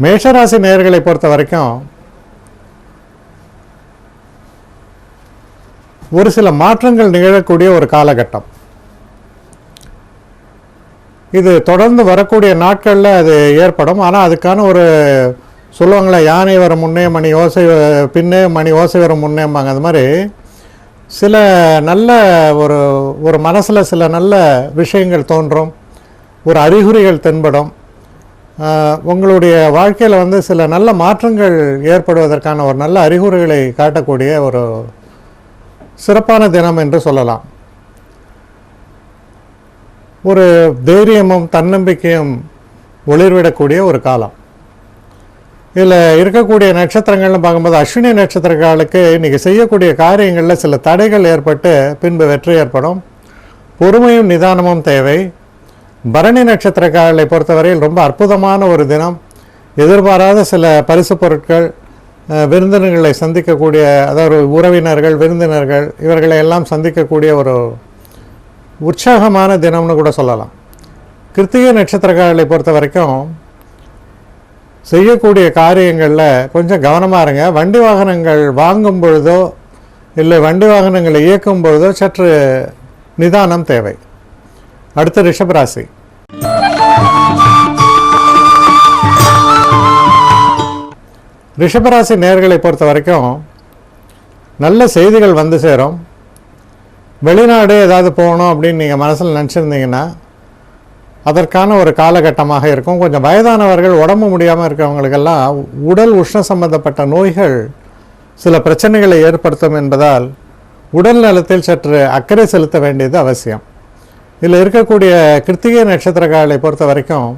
மேஷராசி நேயர்களை பொறுத்த வரைக்கும் ஒரு சில மாற்றங்கள் நிகழக்கூடிய ஒரு காலகட்டம். இது தொடர்ந்து வரக்கூடிய நாட்களில் அது ஏற்படும். ஆனால் அதுக்கான ஒரு சொல்லுவாங்களே, யானை வர முன்னே மணி ஓசை பின்னே மணி ஓசை வர முன்னேம்பாங்க. அது மாதிரி சில நல்ல ஒரு மனசில் சில நல்ல விஷயங்கள் தோன்றும், ஒரு அறிகுறிகள் தென்படும். உங்களுடைய வாழ்க்கையில் சில நல்ல மாற்றங்கள் ஏற்படுவதற்கான ஒரு நல்ல அறிகுறிகளை காட்டக்கூடிய ஒரு சிறப்பான தினம் என்று சொல்லலாம். ஒரு தைரியமும் தன்னம்பிக்கையும் ஒளிர்விடக்கூடிய ஒரு காலம். இதில் இருக்கக்கூடிய நட்சத்திரங்கள்னு பார்க்கும்போது அஸ்வினி நட்சத்திரக்காலுக்கு இன்றைக்கி செய்யக்கூடிய காரியங்களில் சில தடைகள் ஏற்பட்டு பின்பு வெற்றி ஏற்படும். பொறுமையும் நிதானமும் தேவை. பரணி நட்சத்திரக்காரர்களை பொறுத்தவரையில் ரொம்ப அற்புதமான ஒரு தினம். எதிர்பாராத சில பரிசு பொருட்கள், விருந்தினர்களை சந்திக்கக்கூடிய, அதாவது உறவினர்கள், விருந்தினர்கள், இவர்களை எல்லாம் சந்திக்கக்கூடிய ஒரு உற்சாகமான தினம்னு கூட சொல்லலாம். கிருத்திகை நட்சத்திரக்காரர்களை பொறுத்த வரைக்கும் செய்யக்கூடிய காரியங்களில் கொஞ்சம் கவனமாக இருங்க. வண்டி வாகனங்கள் வாங்கும் பொழுதோ இல்லை வண்டி வாகனங்களை இயக்கும் பொழுதோ சற்று நிதானம் தேவை. அடுத்த ரிஷபராசி. ரிஷபராசி நேயர்களை பொறுத்த வரைக்கும் நல்ல செய்திகள் வந்து சேரும். வெளிநாடு ஏதாவது போகணும் அப்படின்னு நீங்கள் மனசில் நினச்சிருந்தீங்கன்னா அதற்கான ஒரு காலகட்டமாக இருக்கும். கொஞ்சம் வயதானவர்கள், உடம்பு முடியாமல் இருக்கிறவங்களுக்கெல்லாம் உடல் உஷ்ண சம்பந்தப்பட்ட நோய்கள் சில பிரச்சனைகளை ஏற்படுத்தும் என்பதால் உடல் நலத்தில் சற்று அக்கறை செலுத்த வேண்டியது அவசியம். இதில் இருக்கக்கூடிய கிருத்திகை நட்சத்திரக்காரர்களை பொறுத்த வரைக்கும்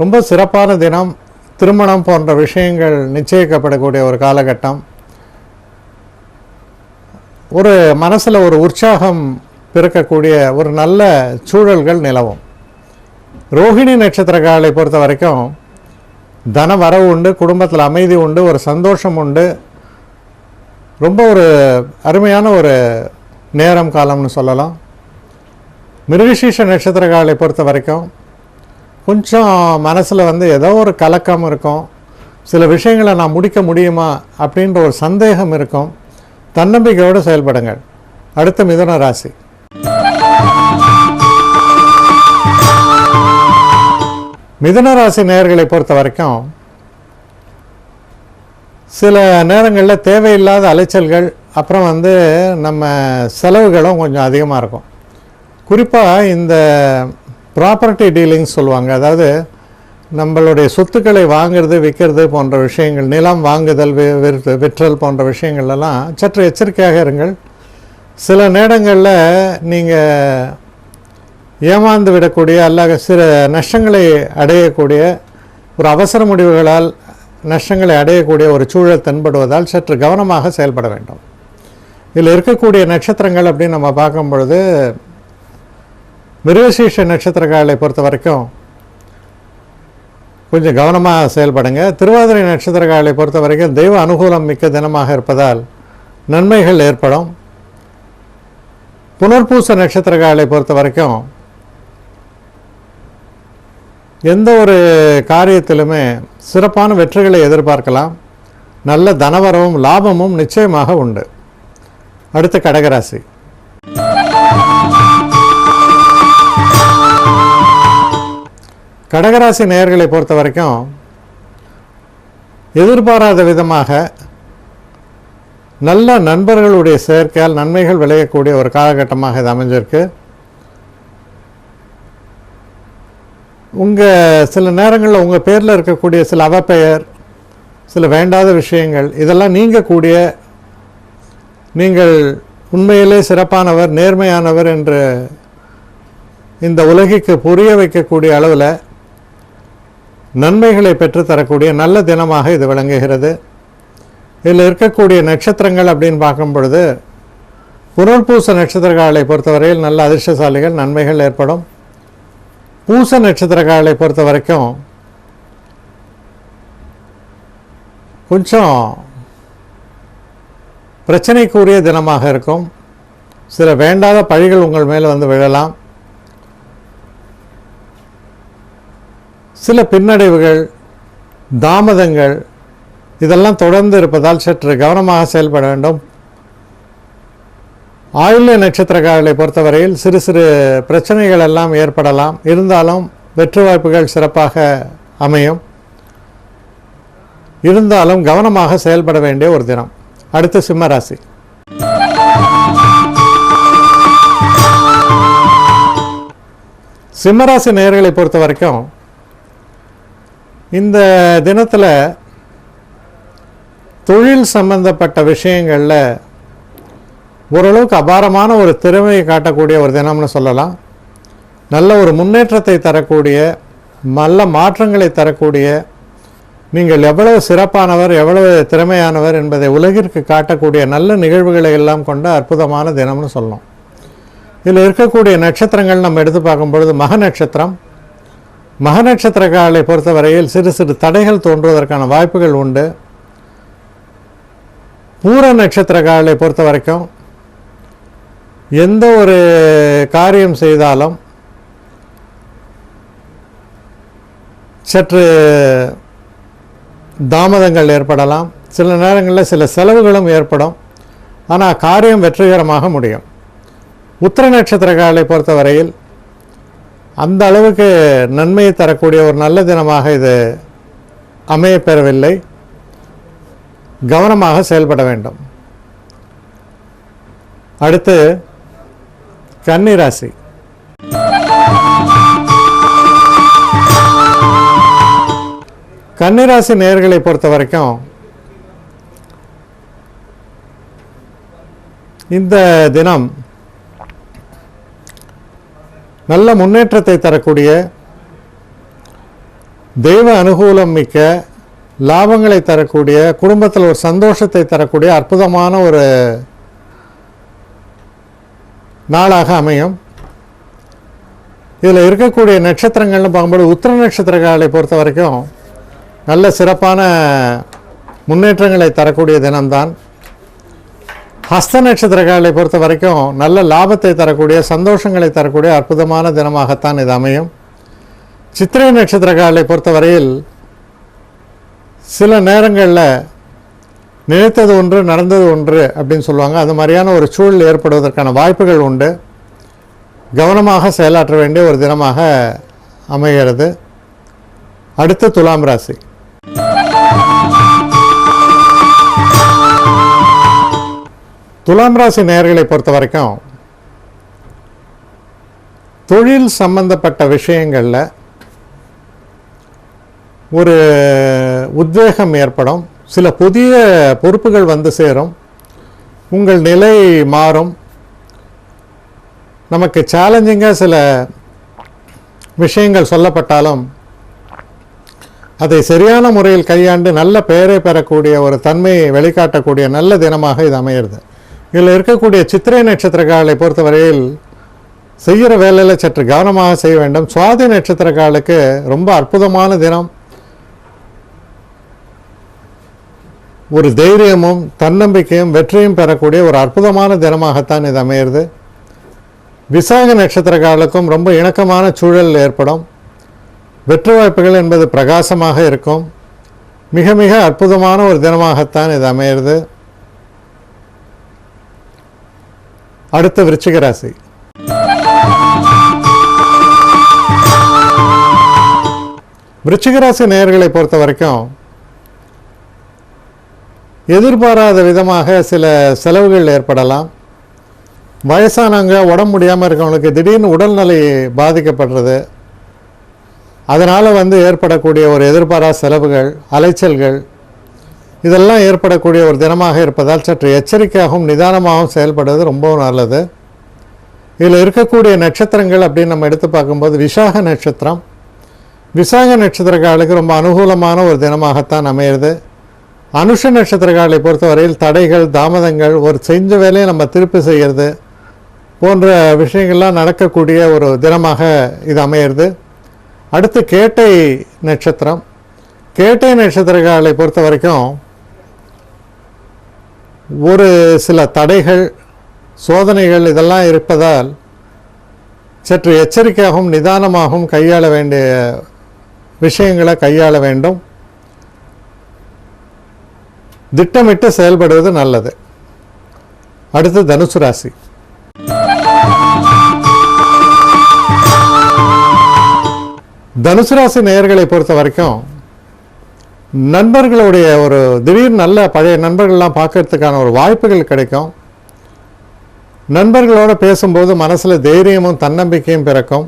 ரொம்ப சிறப்பான தினம். திருமணம் போன்ற விஷயங்கள் நிச்சயிக்கப்படக்கூடிய ஒரு காலகட்டம். ஒரு மனசில் ஒரு உற்சாகம் பிறக்கக்கூடிய ஒரு நல்ல சூழல்கள் நிலவும். ரோஹிணி நட்சத்திரக்காரர்களை பொறுத்த வரைக்கும் தன வரவு உண்டு, குடும்பத்தில் அமைதி உண்டு, ஒரு சந்தோஷம் உண்டு. ரொம்ப ஒரு அருமையான ஒரு நேரம் காலம்னு சொல்லலாம். மிருகசீஷ நட்சத்திரக்காரர்களை பொறுத்த வரைக்கும் கொஞ்சம் மனசில் ஏதோ ஒரு கலக்கம் இருக்கும். சில விஷயங்களை நான் முடிக்க முடியுமா அப்படின்ற ஒரு சந்தேகம் இருக்கும். தன்னம்பிக்கையோடு செயல்படுங்கள். அடுத்த மிதுன ராசி. மிதுன ராசி நேயர்களை பொறுத்த வரைக்கும் சில நேரங்களில் தேவையில்லாத அலைச்சல்கள், அப்புறம் நம்ம செலவுகளும் கொஞ்சம் அதிகமாக இருக்கும். குறிப்பாக இந்த ப்ராப்பர்ட்டி டீலிங்ஸ் சொல்லுவாங்க. அதாவது நம்மளுடைய சொத்துக்களை வாங்கிறது, விற்கிறது போன்ற விஷயங்கள், நிலம் வாங்குதல், விற்றல் போன்ற விஷயங்கள்லாம் சற்று எச்சரிக்கையாக இருங்கள். சில நேரங்களில் நீங்கள் ஏமாந்து விடக்கூடிய அல்ல சில நஷ்டங்களை அடையக்கூடிய ஒரு அவசர முடிவுகளால் நஷ்டங்களை அடையக்கூடிய ஒரு சூழல் தென்படுவதால் சற்று கவனமாக செயல்பட வேண்டும். இதில் இருக்கக்கூடிய நட்சத்திரங்கள் அப்படின்னு நம்ம பார்க்கும் பொழுது மிருகசீஷ நட்சத்திரக்காரர்களை பொறுத்த வரைக்கும் கொஞ்சம் கவனமாக செயல்படுங்க. திருவாதிரை நட்சத்திரக்காரர்களை பொறுத்த வரைக்கும் தெய்வ அனுகூலம் மிக்க தினமாக இருப்பதால் நன்மைகள் ஏற்படும். புனர்பூச நட்சத்திரக்காரர்களை பொறுத்த வரைக்கும் எந்த ஒரு காரியத்திலுமே சிறப்பான வெற்றிகளை எதிர்பார்க்கலாம். நல்ல தனவரவும் லாபமும் நிச்சயமாக உண்டு. அடுத்த கடகராசி. கடகராசி நேயர்களை பொறுத்த வரைக்கும் எதிர்பாராத விதமாக நல்ல நண்பர்களுடைய சேர்க்கையால் நன்மைகள் விளையக்கூடிய ஒரு காலகட்டமாக இது அமைஞ்சிருக்கு. சில நேரங்களில் உங்கள் பேரில் இருக்கக்கூடிய சில அவப்பெயர், சில வேண்டாத விஷயங்கள் இதெல்லாம் நீங்கக்கூடிய, நீங்கள் உண்மையிலே சிறப்பானவர், நேர்மையானவர் என்று இந்த உலகிற்கு புரிய வைக்கக்கூடிய அளவில் நன்மைகளை பெற்றுத்தரக்கூடிய நல்ல தினமாக இது விளங்குகிறது. இதில் இருக்கக்கூடிய நட்சத்திரங்கள் அப்படின்னு பார்க்கும் பொழுது புனர்பூச நட்சத்திரக்காரர்களை பொறுத்தவரையில் நல்ல அதிர்ஷ்டசாலிகள், நன்மைகள் ஏற்படும். பூச நட்சத்திரக்காரர்களை பொறுத்த வரைக்கும் கொஞ்சம் பிரச்சனைக்குரிய தினமாக இருக்கும். சில வேண்டாத பழிகள் உங்கள் மேலே விழலாம். சில பின்னடைவுகள், தாமதங்கள் இதெல்லாம் தொடர்ந்து இருப்பதால் சற்று கவனமாக செயல்பட வேண்டும். ஆயில்ய நட்சத்திரக்காரர்களை பொறுத்தவரையில் சிறு சிறு பிரச்சனைகள் எல்லாம் ஏற்படலாம். இருந்தாலும் வெற்றி வாய்ப்புகள் சிறப்பாக அமையும். இருந்தாலும் கவனமாக செயல்பட வேண்டிய ஒரு தினம். அடுத்து சிம்மராசி. சிம்மராசி நேயர்களை பொறுத்த வரைக்கும் இந்த தினத்தில் தொழில் சம்பந்தப்பட்ட விஷயங்களில் ஓரளவுக்கு அபாரமான ஒரு திறமையை காட்டக்கூடிய ஒரு தினம்னு சொல்லலாம். நல்ல ஒரு முன்னேற்றத்தை தரக்கூடிய, நல்ல மாற்றங்களை தரக்கூடிய, நீங்கள் எவ்வளவு சிறப்பானவர், எவ்வளவு திறமையானவர் என்பதை உலகிற்கு காட்டக்கூடிய நல்ல நிகழ்வுகளை எல்லாம் கொண்ட அற்புதமான தினம்னு சொல்லலாம். இதில் இருக்கக்கூடிய நட்சத்திரங்கள் நம்ம எடுத்து பார்க்கும்பொழுது மக நட்சத்திரம். மக நட்சத்திரக்காரர்களை பொறுத்தவரையில் சிறு சிறு தடைகள் தோன்றுவதற்கான வாய்ப்புகள் உண்டு. பூர நட்சத்திரக்காரர்களை பொறுத்த வரைக்கும் எந்த ஒரு காரியம் செய்தாலும் சற்று தாமதங்கள் ஏற்படலாம். சில நேரங்களில் சில செலவுகளும் ஏற்படும். ஆனால் காரியம் வெற்றிகரமாக முடியும். உத்திர நட்சத்திரக்காரர்களை பொறுத்தவரையில் அந்த அளவுக்கு நன்மையை தரக்கூடிய ஒரு நல்ல தினமாக இது அமையப்பெறவில்லை. கவனமாக செயல்பட வேண்டும். அடுத்து கன்னிராசி. கன்னிராசி நேயர்களை பொறுத்த வரைக்கும் இந்த தினம் நல்ல முன்னேற்றத்தை தரக்கூடிய, தெய்வ அனுகூலம் மிக்க, லாபங்களை தரக்கூடிய, குடும்பத்தில் ஒரு சந்தோஷத்தை தரக்கூடிய அற்புதமான ஒரு நாளாக அமையும். இதில் இருக்கக்கூடிய நட்சத்திரங்கள்னு பார்க்கும்போது உத்திர நட்சத்திரக்காரர்களை பொறுத்த வரைக்கும் நல்ல சிறப்பான முன்னேற்றங்களை தரக்கூடிய தினம்தான். ஹஸ்த நட்சத்திரக்காரர்களை பொறுத்த வரைக்கும் நல்ல லாபத்தை தரக்கூடிய, சந்தோஷங்களை தரக்கூடிய அற்புதமான தினமாகத்தான் இது அமையும். சித்திரை நட்சத்திரக்காரர்களை பொறுத்தவரையில் சில நேரங்களில் நினைத்தது ஒன்று நடந்தது ஒன்று அப்படின்னு சொல்லுவாங்க. அது மாதிரியான ஒரு சூழல் ஏற்படுவதற்கான வாய்ப்புகள் உண்டு. கவனமாக செயலாற்ற வேண்டிய ஒரு தினமாக அமைகிறது. அடுத்து துலாம் ராசி. துலாம் ராசி நேயர்களை பொறுத்த வரைக்கும் தொழில் சம்பந்தப்பட்ட விஷயங்களில் ஒரு உத்வேகம் ஏற்படும். சில புதிய பொறுப்புகள் வந்து சேரும். உங்கள் நிலை மாறும். நமக்கு சேலஞ்சிங்காக சில விஷயங்கள் சொல்லப்பட்டாலும் அதை சரியான முறையில் கையாண்டு நல்ல பெயரை பெறக்கூடிய ஒரு தன்மையை வெளிக்காட்டக்கூடிய நல்ல தினமாக இது அமைகிறது. இதில் இருக்கக்கூடிய சித்திரை நட்சத்திரக்காரர்களை பொறுத்தவரையில் செய்கிற வேலையில் சற்று கவனமாக செய்ய வேண்டும். சுவாதி நட்சத்திரக்காரர்களுக்கு ரொம்ப அற்புதமான தினம். ஒரு தைரியமும் தன்னம்பிக்கையும் வெற்றியும் பெறக்கூடிய ஒரு அற்புதமான தினமாகத்தான் இது அமைகிறது. விசாக நட்சத்திரக்காரர்களுக்கும் ரொம்ப இணக்கமான சூழல் ஏற்படும். வெற்றி வாய்ப்புகள் என்பது பிரகாசமாக இருக்கும். மிக மிக அற்புதமான ஒரு தினமாகத்தான் இது அமைகிறது. அடுத்த விருச்சிக ராசி. விருச்சிக ராசி நேயர்களை பொறுத்த வரைக்கும் எதிர்பாராத விதமாக சில செலவுகள் ஏற்படலாம். வயசானவங்க, உடம்பு முடியாமல் இருக்கவங்களுக்கு திடீர்னு உடல்நிலை பாதிக்கப்படுறது, அதனால் ஏற்படக்கூடிய ஒரு எதிர்பாராத செலவுகள், அலைச்சல்கள் இதெல்லாம் ஏற்படக்கூடிய ஒரு தினமாக இருப்பதால் சற்று எச்சரிக்கையாகவும் நிதானமாகவும் செயல்படுவது ரொம்பவும் நல்லது. இதில் இருக்கக்கூடிய நட்சத்திரங்கள் அப்படின்னு நம்ம எடுத்து பார்க்கும்போது விசாக நட்சத்திரம். விசாக நட்சத்திரக்காரர்களுக்கு ரொம்ப அனுகூலமான ஒரு தினமாகத்தான் அமைகிறது. அனுஷ நட்சத்திரக்காரர்களை பொறுத்தவரையில் தடைகள், தாமதங்கள், ஒரு செஞ்ச வேலையை நம்ம திருப்பி செய்கிறது போன்ற விஷயங்கள்லாம் நடக்கக்கூடிய ஒரு தினமாக இது அமைகிறது. அடுத்து கேட்டை நட்சத்திரம். கேட்டை நட்சத்திரக்காரர்களை பொறுத்த வரைக்கும் ஒரு சில தடைகள், சோதனைகள் இதெல்லாம் இருப்பதால் சற்று எச்சரிக்கையாகவும் நிதானமாகவும் கையாள வேண்டிய விஷயங்களை கையாள வேண்டும். திட்டமிட்டு செயல்படுவது நல்லது. அடுத்து தனுசு ராசி. தனுசு ராசி நேயர்களை பொறுத்த வரைக்கும் நண்பர்களுடைய ஒரு திடீர் நல்ல பழைய நண்பர்கள்லாம் பார்க்கறதுக்கான ஒரு வாய்ப்புகள் கிடைக்கும். நண்பர்களோடு பேசும்போது மனசில் தைரியமும் தன்னம்பிக்கையும் பிறக்கும்.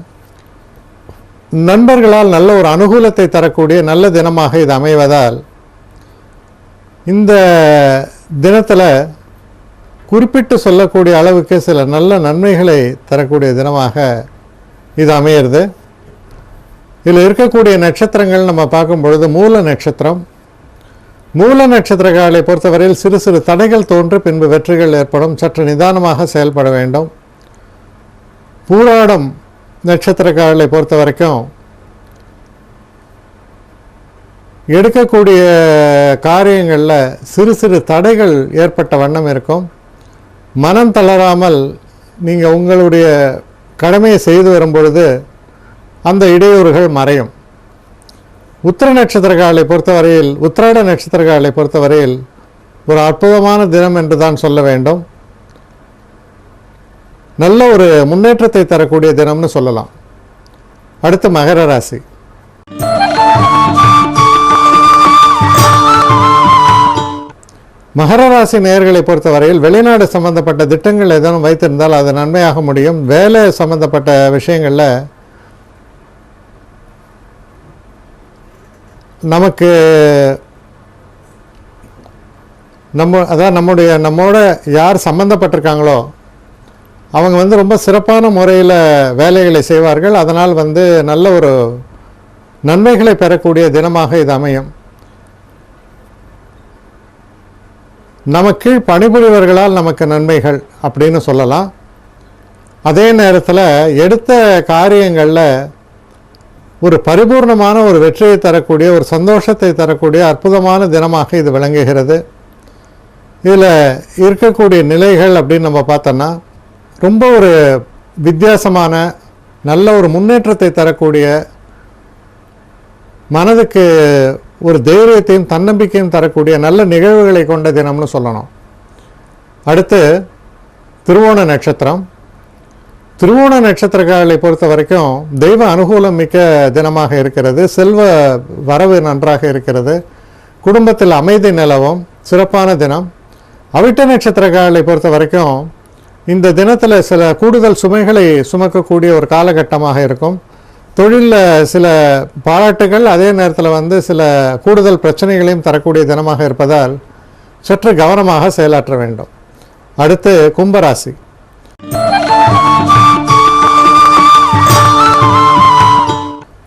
நண்பர்களால் நல்ல ஒரு அனுகூலத்தை தரக்கூடிய நல்ல தினமாக இது அமைவதால் இந்த தினத்தில் குறிப்பிட்டு சொல்லக்கூடிய அளவுக்கு சில நல்ல நன்மைகளை தரக்கூடிய தினமாக இது அமையிறது. இதில் இருக்கக்கூடிய நட்சத்திரங்கள் நம்ம பார்க்கும் பொழுது மூல நட்சத்திரம். மூல நட்சத்திரங்களை பொறுத்தவரையில் சிறு சிறு தடைகள் தோன்று பின்பு வெற்றிகள் ஏற்படும். சற்று நிதானமாக செயல்பட வேண்டும். பூராடம் நட்சத்திரக்காரர்களை பொறுத்த வரைக்கும் எடுக்கக்கூடிய காரியங்களில் சிறு சிறு தடைகள் ஏற்பட்ட வண்ணம் இருக்கும். மனம் தளராமல் நீங்கள் உங்களுடைய கடமையை செய்து வரும் பொழுது அந்த இடையூறுகள் மறையும். உத்திர நட்சத்திரக்காரர்களை பொறுத்தவரையில் உத்திராட நட்சத்திரக்காரர்களை பொறுத்தவரையில் ஒரு அற்புதமான தினம் என்று தான் சொல்ல வேண்டும். நல்ல ஒரு முன்னேற்றத்தை தரக்கூடிய தினம்னு சொல்லலாம். அடுத்து மகர ராசி. மகர ராசி நேயர்களை பொறுத்தவரையில் வெளிநாடு சம்பந்தப்பட்ட திட்டங்கள் ஏதேனும் வைத்திருந்தால் அது நன்மையாக முடியும். வேலை சம்பந்தப்பட்ட விஷயங்களில் நமக்கு நம்மோட யார் சம்பந்தப்பட்டிருக்காங்களோ அவங்க ரொம்ப சிறப்பான முறையில் வேலைகளை செய்வார்கள். அதனால் நல்ல ஒரு நன்மைகளை பெறக்கூடிய தினமாக இது அமையும். நமக்கு பணிபுரிவர்களால் நமக்கு நன்மைகள் அப்படின்னு சொல்லலாம். அதே நேரத்தில் எடுத்த காரியங்களில் ஒரு பரிபூர்ணமான ஒரு வெற்றியை தரக்கூடிய ஒரு சந்தோஷத்தை தரக்கூடிய அற்புதமான தினமாக இது விளங்குகிறது. இதில் இருக்கக்கூடிய நிலைகள் அப்படின்னு நம்ம பார்த்தோன்னா ரொம்ப ஒரு வித்தியாசமான நல்ல ஒரு முன்னேற்றத்தை தரக்கூடிய மனதுக்கு ஒரு தைரியத்தையும் தன்னம்பிக்கையும் தரக்கூடிய நல்ல நிகழ்வுகளை கொண்ட தினம்னு சொல்லணும். அடுத்து திருவோண நட்சத்திரம். திருவோண நட்சத்திரக்காரர்களை பொறுத்த வரைக்கும் தெய்வ அனுகூலம் மிக்க தினமாக இருக்கிறது. செல்வ வரவு நன்றாக இருக்கிறது. குடும்பத்தில் அமைதி நிலவும் சிறப்பான தினம். அவிட்ட நட்சத்திரக்காரர்களை பொறுத்த வரைக்கும் இந்த தினத்தில் சில கூடுதல் சுமைகளை சுமக்கக்கூடிய ஒரு காலகட்டமாக இருக்கும். தொழிலில் சில பாராட்டுகள் அதே நேரத்தில் சில கூடுதல் பிரச்சனைகளையும் தரக்கூடிய தினமாக இருப்பதால் சற்று கவனமாக செயலாற்ற வேண்டும். அடுத்து கும்பராசி.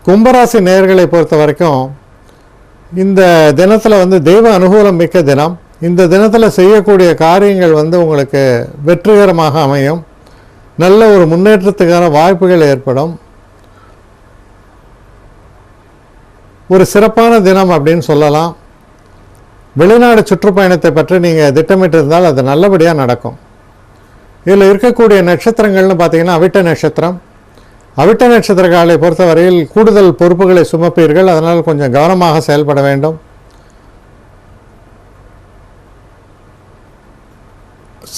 கும்பராசி நேயர்களை பொறுத்த வரைக்கும் இந்த தினத்தில் தெய்வ அனுகூலம் மிக்க தினம். இந்த தினத்தில் செய்யக்கூடிய காரியங்கள் உங்களுக்கு வெற்றிகரமாக அமையும். நல்ல ஒரு முன்னேற்றத்துக்கான வாய்ப்புகள் ஏற்படும். ஒரு சிறப்பான தினம் அப்படின்னு சொல்லலாம். வெளிநாடு சுற்றுப்பயணத்தை பற்றி நீங்கள் திட்டமிட்டிருந்தால் அது நல்லபடியாக நடக்கும். இதில் இருக்கக்கூடிய நட்சத்திரங்கள்னு பார்த்தீங்கன்னா அவிட்ட நட்சத்திரம். அவிட்ட நட்சத்திரக்காரர்களை பொறுத்தவரையில் கூடுதல் பொறுப்புகளை சுமப்பீர்கள். அதனால் கொஞ்சம் கவனமாக செயல்பட வேண்டும்.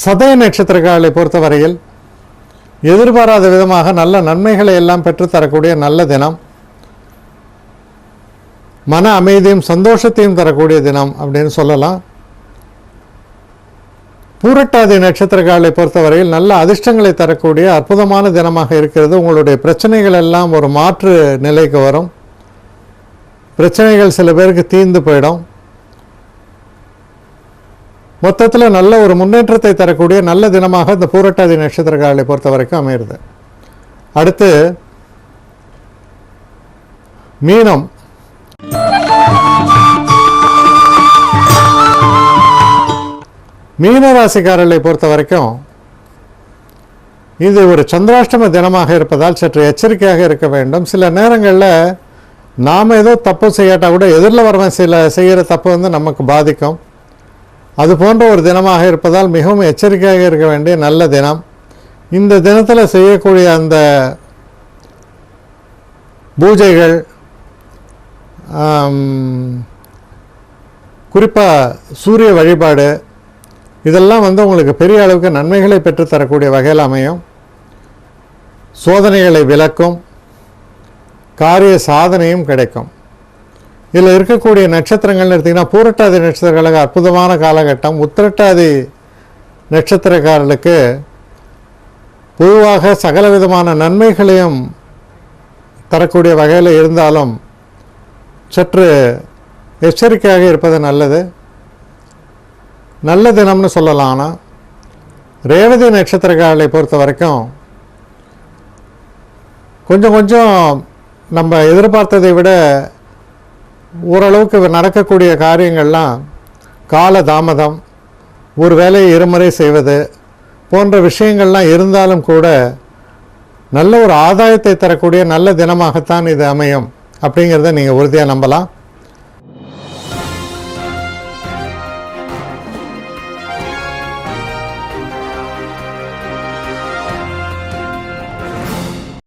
சதய நட்சத்திரக்காரர்களை பொறுத்தவரையில் எதிர்பாராத விதமாக நல்ல நன்மைகளை எல்லாம் பெற்றுத்தரக்கூடிய நல்ல தினம். மன அமைதியும் சந்தோஷத்தையும் தரக்கூடிய தினம் அப்படின்னு சொல்லலாம். பூரட்டாதி நட்சத்திரக்காரர்களை பொறுத்தவரையில் நல்ல அதிர்ஷ்டங்களை தரக்கூடிய அற்புதமான தினமாக இருக்கிறது. உங்களுடைய பிரச்சனைகள் எல்லாம் ஒரு மாற்று நிலைக்கு வரும். பிரச்சனைகள் சில பேருக்கு தீர்ந்து போயிடும். மொத்தத்தில் நல்ல ஒரு முன்னேற்றத்தை தரக்கூடிய நல்ல தினமாக இந்த பூரட்டாதி நட்சத்திரக்காரர்களை பொறுத்த வரைக்கும் அமைகிறது. அடுத்து மீனம். மீனராசிக்காரர்களை பொறுத்த வரைக்கும் இது ஒரு சந்திராஷ்டம தினமாக இருப்பதால் சற்று எச்சரிக்கையாக இருக்க வேண்டும். சில நேரங்களில் நாம் ஏதோ தப்பு செய்யாட்டால் கூட எதிரில் வரவன் செய்கிற தப்பு நமக்கு பாதிக்கும். அது போன்ற ஒரு தினமாக இருப்பதால் மிகவும் எச்சரிக்கையாக இருக்க வேண்டிய நல்ல தினம். இந்த தினத்தில் செய்யக்கூடிய அந்த பூஜைகள் குறிப்பாக சூரிய வழிபாடு இதெல்லாம் வந்து உங்களுக்கு பெரிய அளவுக்கு நன்மைகளை பெற்றுத்தரக்கூடிய வகையில் அமையும். சோதனைகளை விலக்கும், காரிய சாதனையும் கிடைக்கும். இதில் இருக்கக்கூடிய நட்சத்திரங்கள்னு எடுத்திங்கன்னா பூரட்டாதி நட்சத்திரங்களுக்கு அற்புதமான காலகட்டம். உத்திரட்டாதி நட்சத்திரக்காரர்களுக்கு பொதுவாக சகல விதமான நன்மைகளையும் தரக்கூடிய வகையில் இருந்தாலும் சற்று எச்சரிக்கையாக இருப்பது நல்லது. நல்ல தினம்னு சொல்லலாம். ஆனால் ரேவதி நட்சத்திரக்காரர்களை பொறுத்த வரைக்கும் கொஞ்சம் நம்ம எதிர்பார்த்ததை விட ஓரளவுக்கு நடக்கக்கூடிய காரியங்கள்லாம் கால தாமதம், ஒரு வேலையை இருமுறை செய்வது போன்ற விஷயங்கள்லாம் இருந்தாலும் கூட நல்ல ஒரு ஆதாயத்தை தரக்கூடிய நல்ல தினமாகத்தான் இது அமையும் அப்படிங்கிறத நீங்கள் உறுதியாக நம்பலாம்.